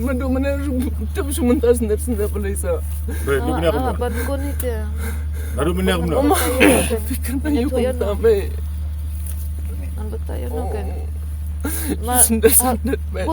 Madu mana tapi sementara sendiri pula isa. Baik, lu kena aku. Ban ko ni dia. Baru kena aku. Fikir na yung tama. An batayan no kan. Sendiri.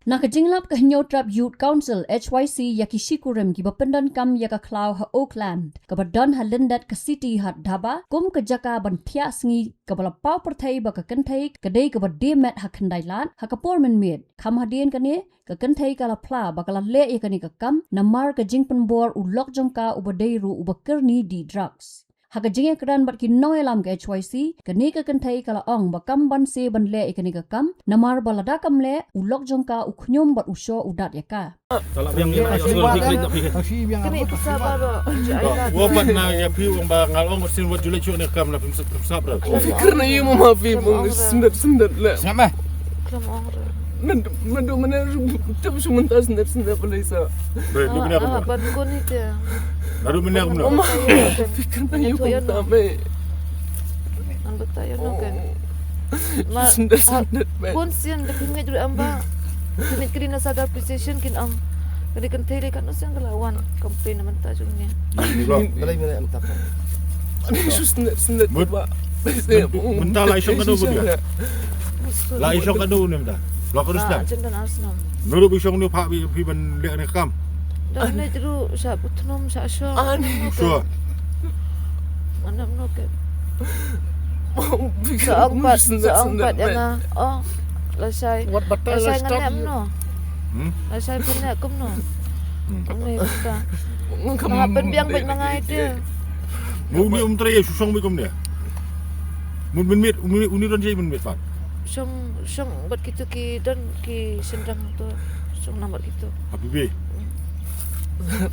Nakajinglap ka Hinyotrap Youth Council HYC yakishikurim ki bapendan kam yaka Cloud ha Oakland kabadon ha Lindat ka City hat Dhaba kum ka jaka ban thias ngi kabala pau perthai ba ka kanthai kadai ka bade met ha khandailat ha ka pormen met kham hadien kane ka kanthai kala pla ba kala le yakani ka kam namar ka jingpan bor u lok jongka ubadai ru ubakirni di drugs Haka jinge keran bat ki noy lam ke HYC kani ka kanthai kala ong ba kam ban se ban le ikani ka kam namar balada kam le ulok jongka uknyum bat usho udat yaka Talak yang ni suruh diklik tak fikir. Kini sabar ba. Wabat na ya pi wong ba ngalong mesin buat julek cuk ni kam na pimsap dah. Fikir na yung mafi mong sendiri lah. Sama. Kram ong. Madu mana tapi sementara sendiri pula isa. Baik, lu kena aku. Ban ko ni dia. Baru kena aku. Fikir na yung tama. An batayan no kan. Sendiri. Pun siang dah kini dulu amba. Kini kena sadar appreciation kin am. Kini kan tele kan siang kelawan campaign naman tajungnya. Balay mo na ang tapos. Ano yung sendiri ba? Bentar lah isok kadu dia. Lah isok kadu ni bentar. Lah kadu sudah. Jangan asnam. Nuru bisong ni pak pi ban lek ni kam. Dah ni dulu sa putnom sa asyo. Sure. Mana no ke. Seangkat yang oh lasai. Lasai nganem no. Lasai punya kum no. Ni kita. Mga penbiang baik mga itu. Mumi tray susong mi kum dia. Mun mit uni don jai mun mit pat. Song buat gitu ki dan ki sendang tu. Song nampak gitu. Habibi.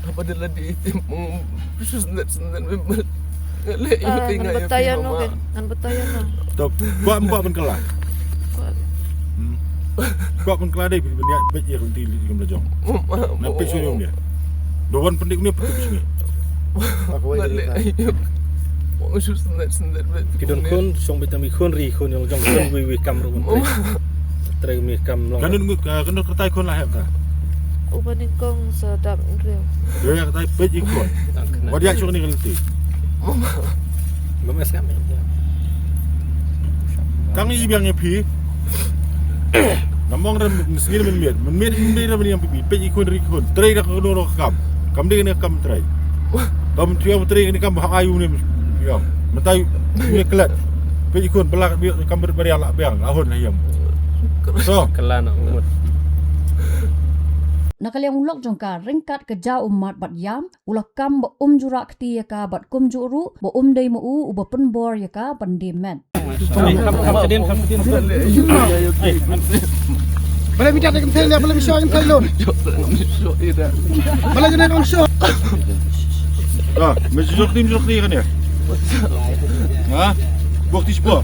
Apa dia lagi mong sendiri memang. Le yung tinggal yung batayan no kan. Ngan batayan no. Top buat ben kelah. Buat ben kelah dai ben bet ye kunti kum lajong. Nampak sunyong dia. Doan pendik ni petuk sini. Ako ay dito. Kidon kun song bitami kun ri kun yang jong kun wi kam ru mun tre mi kam long Kanun kertai kun lah ta. Ubanin kong sedap real. Dia kertai bet ikut. Wadia syuk ni kelti. Lemes kam. Kang i biang ye pi. Namong ram sini men mit ram yang pi bet ikut ri kun. Tre dak kuno kam. Kam dia ni kam tre. Kam tiap tre ni kam hak ayu ni. Ya, mentai ni kelat. Pe ikun belak biar kamber beri alak biang lahun ayam. So, Kelan umut. Nakaliang ulok jongka ringkat ke jau umat bat yam ulak kam ba jura kti yaka bat kum juru ba dai mu uba penbor yaka pandemen. Balay bidak ng tayo, balay bisyo yung tayo lon. Balay na kang show. ah, mesjok ni kan ya. Ha? Bukti sebuah.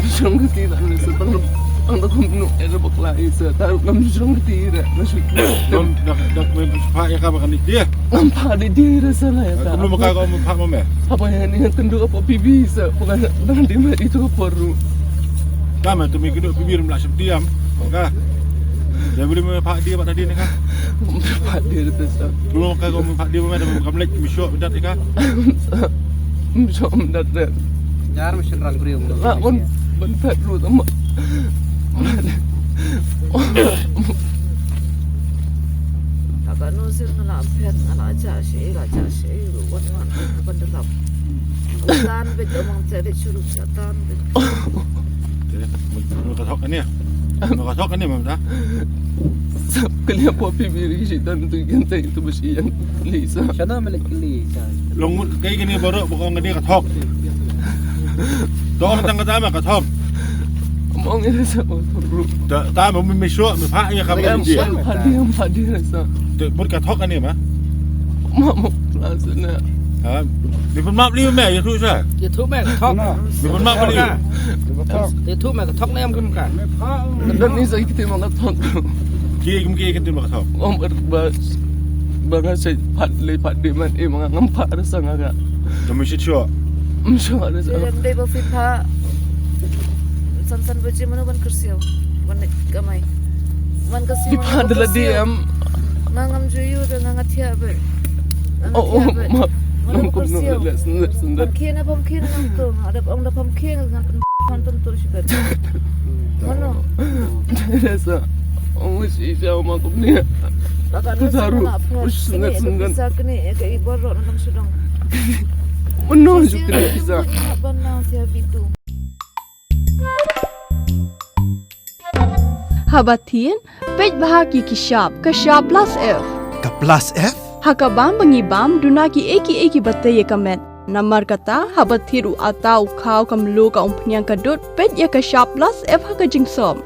Siyang katira na sa ang nakumno ay bakla isa tayo kam siyang katira na siya. Don dak men pak ya ka makan dia. Ang padidira sa laya ta. Belum maka kau pak mame. Apa yang yang tendu apa bibisa bukan di mana itu perlu. Kama tu mi keduk bibir melak diam. Ka. Dia boleh pak dia pak tadi ni kan. Padidira sa. Belum maka kau pak dia mame bukan melek misok bedat ka. Som dat. Jar mo siyang ralgriyo mo. Lakon bantat ro tama. Agak nusir ngala pet ngala aja sih wan pendelap. Tan bet omong cari curug setan. Mau katok ni. Mau katok ni mam dah. Kalian po pibiri si tanto gantay itu besi yang Lisa. Siya na malikili. Long kayak gini baru bukan ngadi katok. Doon tang katama katok. Among ina sa otro. Ta mo mi misok mi pak ya ka dia. Padira sa. Mut katok ni mah. Mamo plaza na. Ha, mi pun map liu meh ya tu sa. Ya tu mẹ thóc. Mi pun map liu. Ya tu mẹ thóc na em kum ka. Dan ni sa kita mga thong. Ki kan tu katok. Berbas banga sa padli man mga ngampa sa nga. Kami sityo. Mso ada sa. Dalam day fipa san baca mana ban kersiau ban gamai ban kersiau Di padala di ngangam juyu dan ngangatia ber. Oh, ma. Mana Aku kursiyo. nak sendiri. Pamkin nang tu. Ada orang dah pamkin ngan pentur sudah. Mana? Rasa orang sisa mak aku ni. Agak Tu taruh. Sengit Senggan. bisa kini ke ibu rot nang sedang. Mana juga bisa. Benar tiap itu. Habatin, pej bahagi kishap, kashap plus F. Ka plus F? Hakabam bangibam dunaki eki batay kamet. Namar kata habathiru atau kau kamlu ka umpnyang kadut pej ya kashap plus F hakajing som.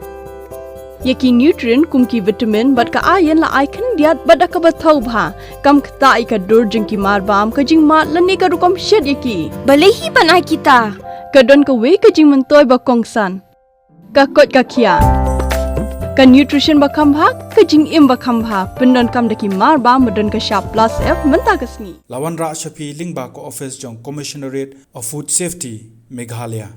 Yaki nutrient kumki vitamin bat ka ayan la icon diat bat ka bathau bha kam kta ka dur jingki marbam ka jing mat lani ka rukom shed yaki. Balehi banai kita. Kadon ka we ka jing mentoy ba kongsan. Ka kot ka kia. Ka nutrition ba khambha ka jing im ba khambha pendon kam daki marba modon ka sharp plus F menta kasni. Lawan Ra Shafi Lingba ko office jong Commissionerate of Food Safety Meghalaya.